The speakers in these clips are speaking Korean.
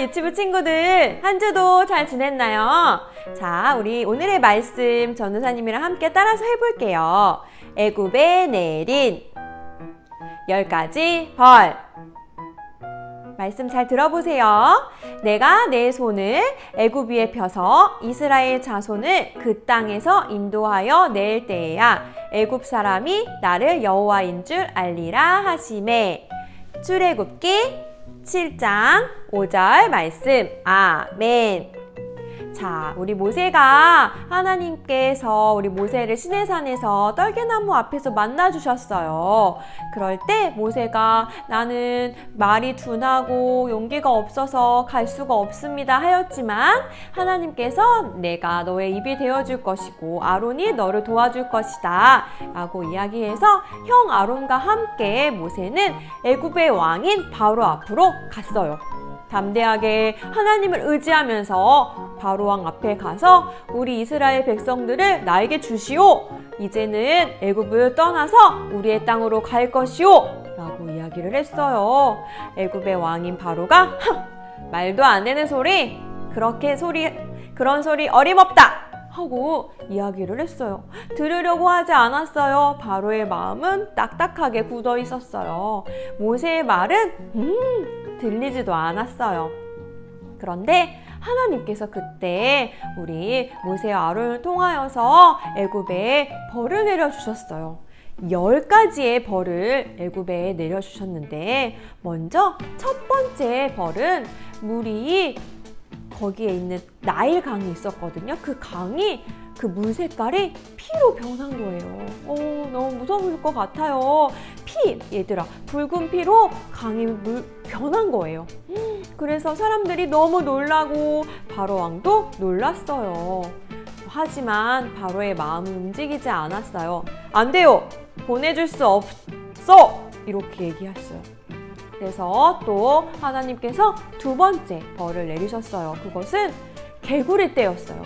유치부 친구들, 한 주도 잘 지냈나요? 자, 우리 오늘의 말씀 전도사님이랑 함께 따라서 해볼게요. 애굽에 내린 10가지 벌. 말씀 잘 들어보세요. 내가 내 손을 애굽 위에 펴서 이스라엘 자손을 그 땅에서 인도하여 낼 때에야 애굽 사람이 나를 여호와인 줄 알리라 하시매. 출애굽기 7장 5절 말씀. 아멘. 자, 우리 모세가 하나님께서 우리 모세를 시내산에서 떨개나무 앞에서 만나주셨어요. 그럴 때 모세가 나는 말이 둔하고 용기가 없어서 갈 수가 없습니다 하였지만 하나님께서 내가 너의 입이 되어줄 것이고 아론이 너를 도와줄 것이다 라고 이야기해서 형 아론과 함께 모세는 애굽의 왕인 바로 앞으로 갔어요. 담대하게 하나님을 의지하면서 바로왕 앞에 가서 우리 이스라엘 백성들을 나에게 주시오. 이제는 애굽을 떠나서 우리의 땅으로 갈 것이오 라고 이야기를 했어요. 애굽의 왕인 바로가 말도 안 되는 소리, 그런 소리 어림없다 하고 이야기를 했어요. 들으려고 하지 않았어요. 바로의 마음은 딱딱하게 굳어 있었어요. 모세의 말은 들리지도 않았어요. 그런데 하나님께서 그때 우리 모세와 아론을 통하여서 애굽에 벌을 내려주셨어요. 10가지의 벌을 애굽에 내려주셨는데 먼저 첫 번째 벌은 물이 거기에 있는 나일 강이 있었거든요. 그 강이 그 물 색깔이 피로 변한 거예요. 너무 무서울 것 같아요. 얘들아, 붉은 피로 강이 변한 거예요. 그래서 사람들이 너무 놀라고 바로 왕도 놀랐어요. 하지만 바로의 마음은 움직이지 않았어요. 안 돼요. 보내줄 수 없어. 이렇게 얘기했어요. 그래서 또 하나님께서 두 번째 벌을 내리셨어요. 그것은 개구리 떼였어요.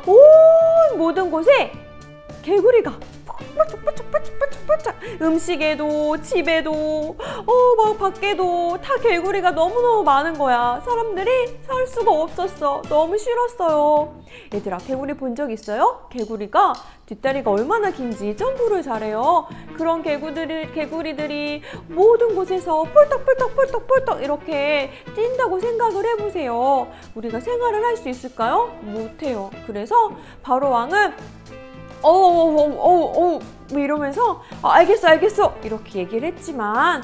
온 모든 곳에 개구리가 반짝반짝 음식에도 집에도 막 밖에도 다 개구리가 너무너무 많은 거야. 사람들이 살 수가 없었어. 너무 싫었어요. 얘들아, 개구리 본 적 있어요? 개구리가 뒷다리가 얼마나 긴지 점프를 잘해요. 그런 개구리들이 모든 곳에서 폴떡폴떡 이렇게 뛴다고 생각을 해보세요. 우리가 생활을 할 수 있을까요? 못해요. 그래서 바로 왕은 이러면서 알겠어 이렇게 얘기를 했지만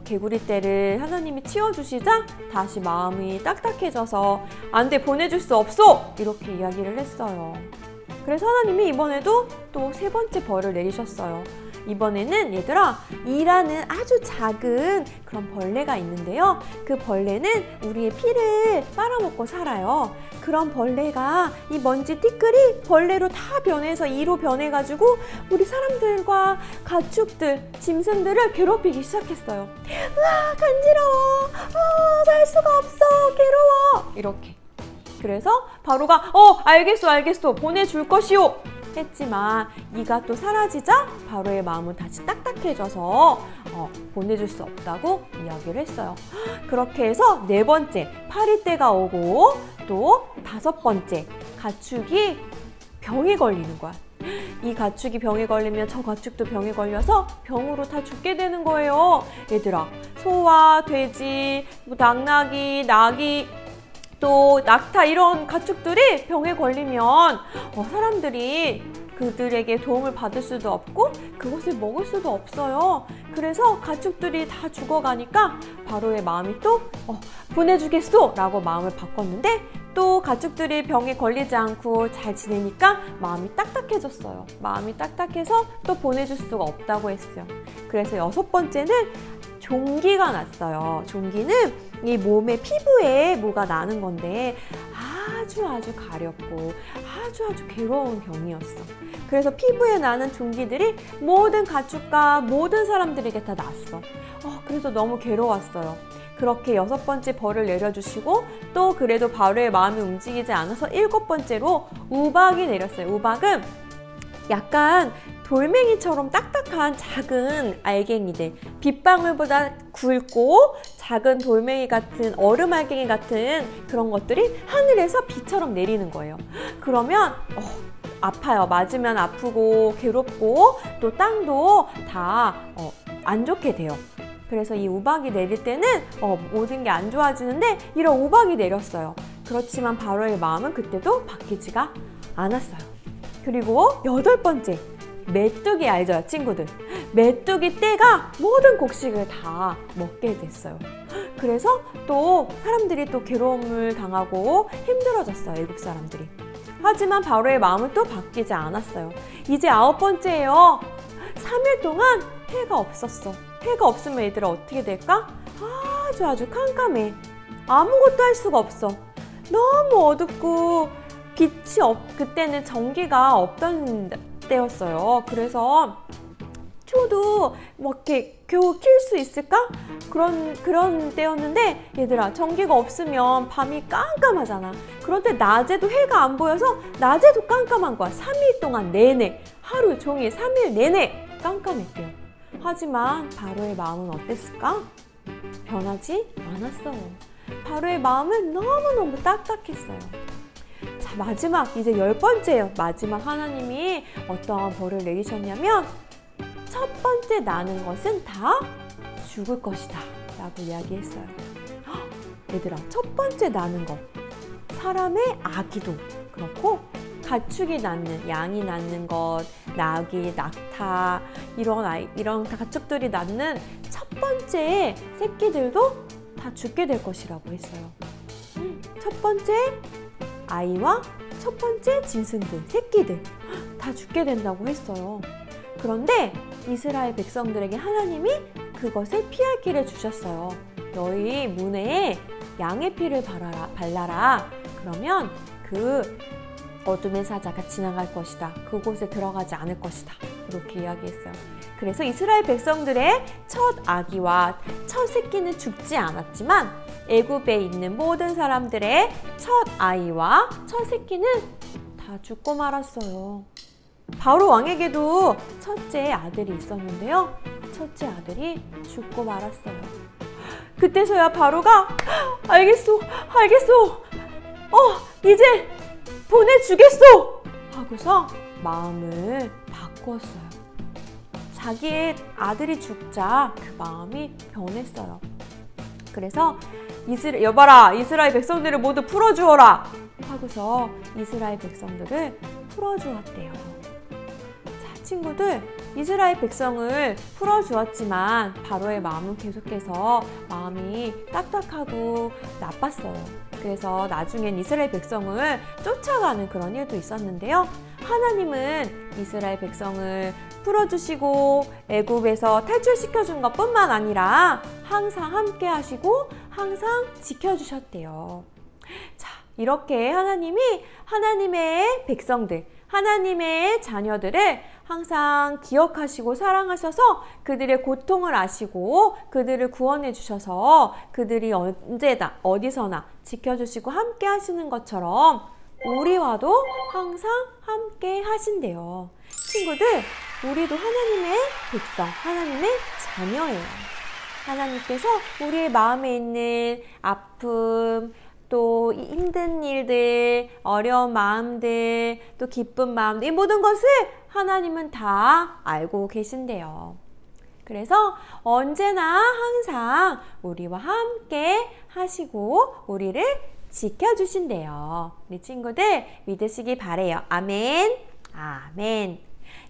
개구리 떼를 하나님이 치워주시자 다시 마음이 딱딱해져서 안 돼, 보내줄 수 없어 이렇게 이야기를 했어요. 그래서 하나님이 이번에도 또 세 번째 벌을 내리셨어요. 이번에는 얘들아, 이라는 아주 작은 그런 벌레가 있는데요. 그 벌레는 우리의 피를 빨아먹고 살아요. 그런 벌레가 이 먼지 띠끌이 벌레로 다 변해서 이로 변해가지고 우리 사람들과 가축들, 짐승들을 괴롭히기 시작했어요. 으아, 간지러워. 살 수가 없어. 괴로워. 이렇게. 그래서 바로가 알겠어 보내줄 것이오 했지만 이가 또 사라지자 바로의 마음은 다시 딱딱해져서 보내줄 수 없다고 이야기를 했어요. 그렇게 해서 네 번째 파리떼가 오고 또 다섯 번째 가축이 병에 걸리는 거야. 이 가축이 병에 걸리면 저 가축도 병에 걸려서 병으로 다 죽게 되는 거예요. 얘들아, 소와 돼지, 낙나귀, 나귀, 또 낙타 이런 가축들이 병에 걸리면 사람들이 그들에게 도움을 받을 수도 없고 그것을 먹을 수도 없어요. 그래서 가축들이 다 죽어가니까 바로의 마음이 또 보내주겠소 라고 마음을 바꿨는데 또 가축들이 병에 걸리지 않고 잘 지내니까 마음이 딱딱해졌어요. 마음이 딱딱해서 또 보내줄 수가 없다고 했어요. 그래서 여섯 번째는 종기가 났어요. 종기는 이 몸의 피부에 뭐가 나는 건데 아주 가렵고 아주 괴로운 병이었어. 그래서 피부에 나는 종기들이 모든 가축과 모든 사람들에게 다 났어. 그래서 너무 괴로웠어요. 그렇게 여섯 번째 벌을 내려주시고 또 그래도 바로의 마음이 움직이지 않아서 일곱 번째로 우박이 내렸어요. 우박은 약간 돌멩이처럼 딱딱한 작은 알갱이들, 빗방울보다 굵고 작은 돌멩이 같은 얼음 알갱이 같은 그런 것들이 하늘에서 비처럼 내리는 거예요. 그러면 아파요. 맞으면 아프고 괴롭고 또 땅도 다 안 좋게 돼요. 그래서 이 우박이 내릴 때는 모든 게 안 좋아지는데 이런 우박이 내렸어요. 그렇지만 바로의 마음은 그때도 바뀌지가 않았어요. 그리고 여덟 번째, 메뚜기 알죠, 친구들? 메뚜기 떼가 모든 곡식을 다 먹게 됐어요. 그래서 또 사람들이 또 괴로움을 당하고 힘들어졌어요, 애국 사람들이. 하지만 바로의 마음은 또 바뀌지 않았어요. 이제 아홉 번째예요. 3일 동안 해가 없었어. 해가 없으면 얘들아 어떻게 될까? 아주 깜깜해. 아무것도 할 수가 없어. 너무 어둡고 그때는 전기가 없던 때였어요. 그래서 초도 이렇게 겨우 킬 수 있을까? 그런 때였는데 얘들아, 전기가 없으면 밤이 깜깜하잖아. 그런데 낮에도 해가 안 보여서 낮에도 깜깜한 거야. 3일 동안 내내, 하루 종일 3일 내내 깜깜했대요. 하지만 바로의 마음은 어땠을까? 변하지 않았어요. 바로의 마음은 너무너무 딱딱했어요. 마지막 이제 10번째예요. 마지막 하나님이 어떠한 벌을 내리셨냐면 첫 번째 나는 것은 다 죽을 것이다 라고 이야기했어요. 얘들아, 첫 번째 나는 것, 사람의 아기도 그렇고 가축이 낳는, 양이 낳는 것, 낙이, 낙타 이런 가축들이 낳는 첫 번째 새끼들도 다 죽게 될 것이라고 했어요. 첫 번째 아이와 첫 번째 짐승들, 새끼들 다 죽게 된다고 했어요. 그런데 이스라엘 백성들에게 하나님이 그것을 피할 길을 주셨어요. 너희 문에 양의 피를 발라라. 그러면 그 어둠의 사자가 지나갈 것이다. 그곳에 들어가지 않을 것이다. 이렇게 이야기했어요. 그래서 이스라엘 백성들의 첫 아기와 첫 새끼는 죽지 않았지만 애굽에 있는 모든 사람들의 첫 아이와 첫 새끼는 다 죽고 말았어요. 바로 왕에게도 첫째 아들이 있었는데요. 첫째 아들이 죽고 말았어요. 그때서야 바로가 알겠소. 이제 보내주겠소. 하고서 마음을 바꾸었어요. 자기의 아들이 죽자 그 마음이 변했어요. 그래서 여봐라, 이스라엘 백성들을 모두 풀어주어라 하고서 이스라엘 백성들을 풀어주었대요. 자, 친구들, 이스라엘 백성을 풀어주었지만 바로의 마음은 계속해서 마음이 딱딱하고 나빴어요. 그래서 나중엔 이스라엘 백성을 쫓아가는 그런 일도 있었는데요. 하나님은 이스라엘 백성을 풀어주시고 애굽에서 탈출시켜준 것뿐만 아니라 항상 함께 하시고 항상 지켜주셨대요. 자, 이렇게 하나님이 하나님의 백성들, 하나님의 자녀들을 항상 기억하시고 사랑하셔서 그들의 고통을 아시고 그들을 구원해 주셔서 그들이 언제나 어디서나 지켜주시고 함께 하시는 것처럼 우리와도 항상 함께 하신대요. 친구들, 우리도 하나님의 백성, 하나님의 자녀예요. 하나님께서 우리의 마음에 있는 아픔, 또 힘든 일들, 어려운 마음들, 또 기쁜 마음들, 이 모든 것을 하나님은 다 알고 계신대요. 그래서 언제나 항상 우리와 함께 하시고 우리를 지켜주신대요. 우리 친구들 믿으시기 바래요. 아멘. 아멘.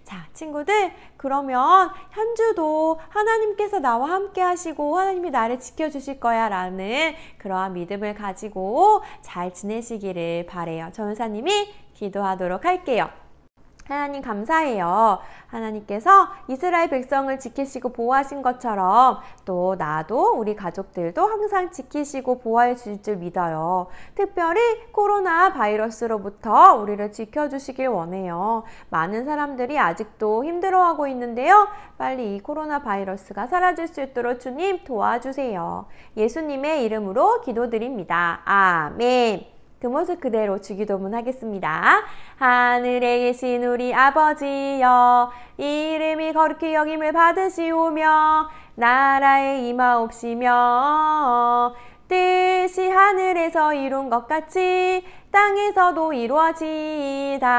자, 친구들, 그러면 한 주도 하나님께서 나와 함께 하시고 하나님이 나를 지켜주실 거야 라는 그러한 믿음을 가지고 잘 지내시기를 바래요. 전사님이 기도하도록 할게요. 하나님 감사해요. 하나님께서 이스라엘 백성을 지키시고 보호하신 것처럼 또 나도 우리 가족들도 항상 지키시고 보호해 주실 줄 믿어요. 특별히 코로나 바이러스로부터 우리를 지켜주시길 원해요. 많은 사람들이 아직도 힘들어하고 있는데요. 빨리 이 코로나 바이러스가 사라질 수 있도록 주님 도와주세요. 예수님의 이름으로 기도드립니다. 아멘. 그 모습 그대로 주기도문 하겠습니다. 하늘에 계신 우리 아버지여, 이름이 거룩히 여김을 받으시오며 나라에 임하옵시며 뜻이 하늘에서 이룬 것 같이 땅에서도 이루어지이다.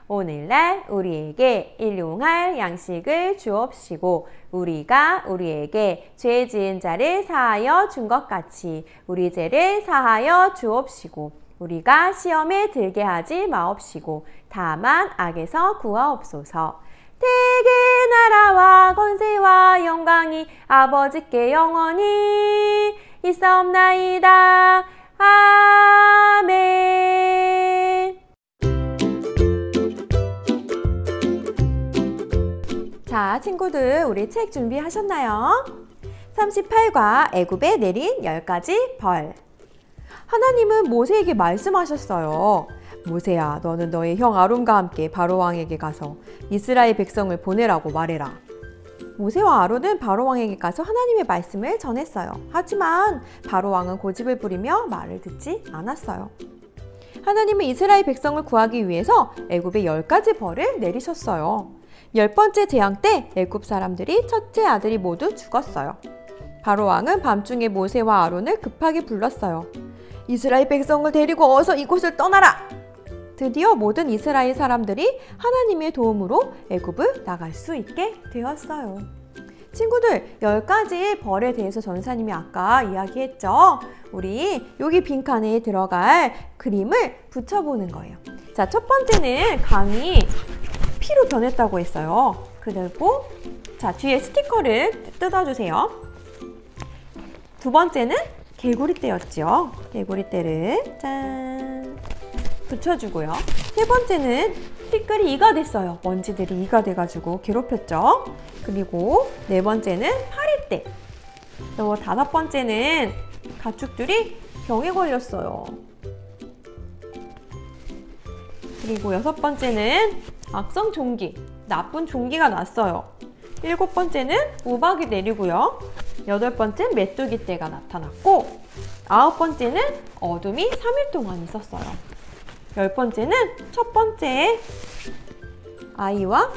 오늘날 우리에게 일용할 양식을 주옵시고 우리가 우리에게 죄 지은 자를 사하여 준 것 같이 우리 죄를 사하여 주옵시고 우리가 시험에 들게 하지 마옵시고 다만 악에서 구하옵소서. 대개 나라와 권세와 영광이 아버지께 영원히 있사옵나이다. 아멘. 자, 친구들, 우리 책 준비하셨나요? 38과 애굽에 내린 10가지 벌. 하나님은 모세에게 말씀하셨어요. 모세야, 너는 너의 형 아론과 함께 바로 왕에게 가서 이스라엘 백성을 보내라고 말해라. 모세와 아론은 바로 왕에게 가서 하나님의 말씀을 전했어요. 하지만 바로 왕은 고집을 부리며 말을 듣지 않았어요. 하나님은 이스라엘 백성을 구하기 위해서 애굽에 10가지 벌을 내리셨어요. 10번째 재앙 때 애굽 사람들이 첫째 아들이 모두 죽었어요. 바로 왕은 밤중에 모세와 아론을 급하게 불렀어요. 이스라엘 백성을 데리고 어서 이곳을 떠나라! 드디어 모든 이스라엘 사람들이 하나님의 도움으로 애굽을 나갈 수 있게 되었어요. 친구들, 10가지의 벌에 대해서 전도사님이 아까 이야기했죠? 우리 여기 빈칸에 들어갈 그림을 붙여보는 거예요. 자, 첫 번째는 강이 피로 변했다고 했어요. 그리고 자, 뒤에 스티커를 뜯어주세요. 두 번째는 개구리떼였죠. 개구리떼를 짠 붙여주고요. 세 번째는 티끌이 이가 됐어요. 먼지들이 이가 돼가지고 괴롭혔죠. 그리고 네 번째는 파리떼. 또 다섯 번째는 가축들이 병에 걸렸어요. 그리고 여섯 번째는 악성 종기, 나쁜 종기가 났어요. 일곱 번째는 우박이 내리고요. 여덟 번째는 메뚜기 떼가 나타났고, 아홉 번째는 어둠이 3일 동안 있었어요. 열 번째는 첫 번째 아이와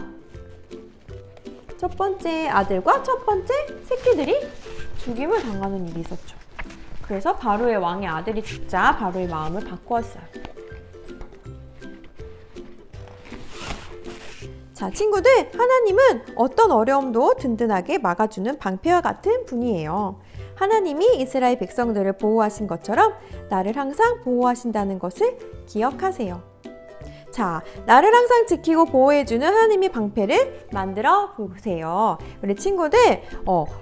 첫 번째 아들과 첫 번째 새끼들이 죽임을 당하는 일이 있었죠. 그래서 바로의 왕의 아들이 죽자 바로의 마음을 바꾸었어요. 자, 친구들, 하나님은 어떤 어려움도 든든하게 막아주는 방패와 같은 분이에요. 하나님이 이스라엘 백성들을 보호하신 것처럼 나를 항상 보호하신다는 것을 기억하세요. 자, 나를 항상 지키고 보호해주는 하나님의 방패를 만들어 보세요. 우리 친구들,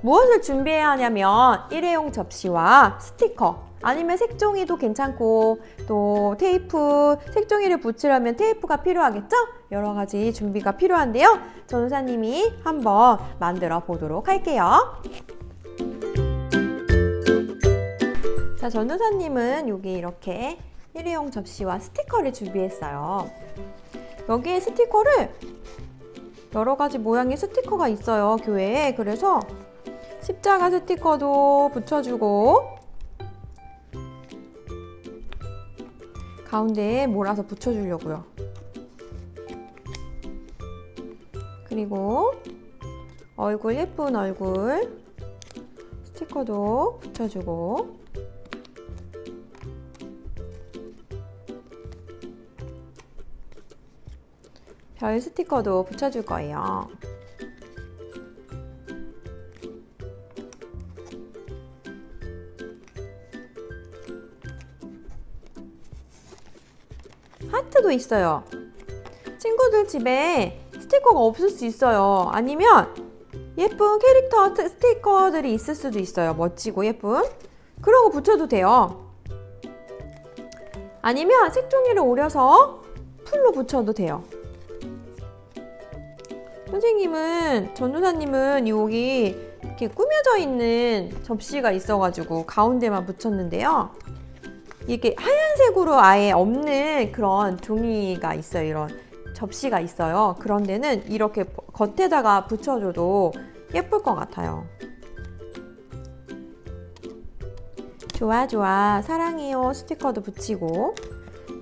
무엇을 준비해야 하냐면 일회용 접시와 스티커, 아니면 색종이도 괜찮고, 또 테이프, 색종이를 붙이려면 테이프가 필요하겠죠? 여러 가지 준비가 필요한데요. 전도사님이 한번 만들어 보도록 할게요. 자, 전도사님은 여기 이렇게 일회용 접시와 스티커를 준비했어요. 여기에 스티커를 여러 가지 모양의 스티커가 있어요, 교회에. 그래서 십자가 스티커도 붙여주고 가운데에 몰아서 붙여주려고요. 그리고 얼굴, 예쁜 얼굴 스티커도 붙여주고, 별 스티커도 붙여줄 거예요. 하트도 있어요. 친구들 집에 스티커가 없을 수 있어요. 아니면 예쁜 캐릭터 스티커들이 있을 수도 있어요. 멋지고 예쁜. 그런 거 붙여도 돼요. 아니면 색종이를 오려서 풀로 붙여도 돼요. 선생님은, 전도사님은 여기 이렇게 꾸며져 있는 접시가 있어가지고 가운데만 붙였는데요. 이게 하얀색으로 아예 없는 그런 종이가 있어요. 이런 접시가 있어요. 그런 데는 이렇게 겉에다가 붙여줘도 예쁠 것 같아요. 좋아, 좋아. 사랑해요. 스티커도 붙이고.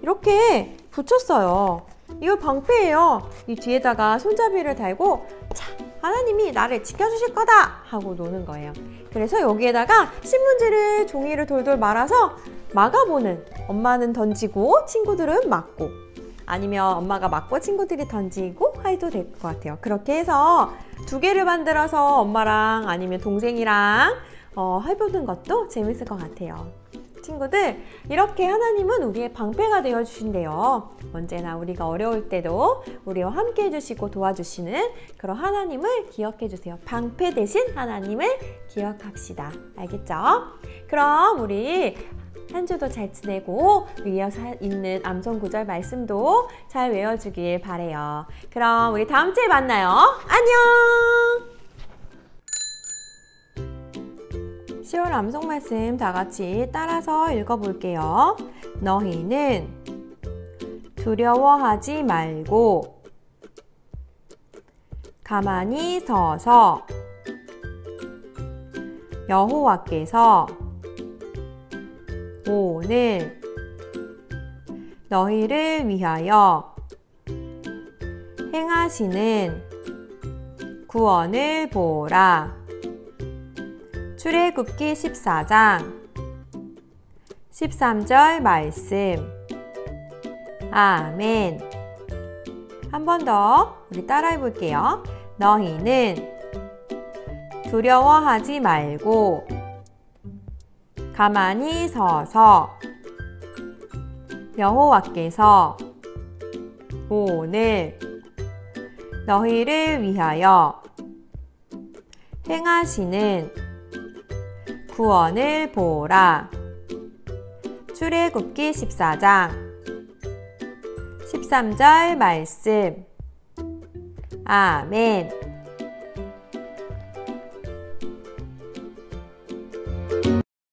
이렇게 붙였어요. 이거 방패예요. 이 뒤에다가 손잡이를 달고, 자, 하나님이 나를 지켜주실 거다! 하고 노는 거예요. 그래서 여기에다가 신문지를, 종이를 돌돌 말아서 막아보는, 엄마는 던지고 친구들은 맞고, 아니면 엄마가 맞고 친구들이 던지고 해도 될 것 같아요. 그렇게 해서 두 개를 만들어서 엄마랑 아니면 동생이랑 해보는 것도 재밌을 것 같아요. 친구들, 이렇게 하나님은 우리의 방패가 되어주신대요. 언제나 우리가 어려울 때도 우리와 함께 해주시고 도와주시는 그런 하나님을 기억해주세요. 방패 대신 하나님을 기억합시다. 알겠죠? 그럼 우리 한 주도 잘 지내고 이어서 있는 암송구절 말씀도 잘 외워주길 바래요. 그럼 우리 다음 주에 만나요. 안녕! 10월 암송 말씀 다 같이 따라서 읽어볼게요. 너희는 두려워하지 말고 가만히 서서 여호와께서 오늘 너희를 위하여 행하시는 구원을 보라. 출애굽기 14장 13절 말씀. 아멘. 한 번 더 우리 따라해 볼게요. 너희는 두려워하지 말고 가만히 서서 여호와께서 오늘 너희를 위하여 행하시는 구원을 보라. 출애굽기 14장 13절 말씀. 아멘.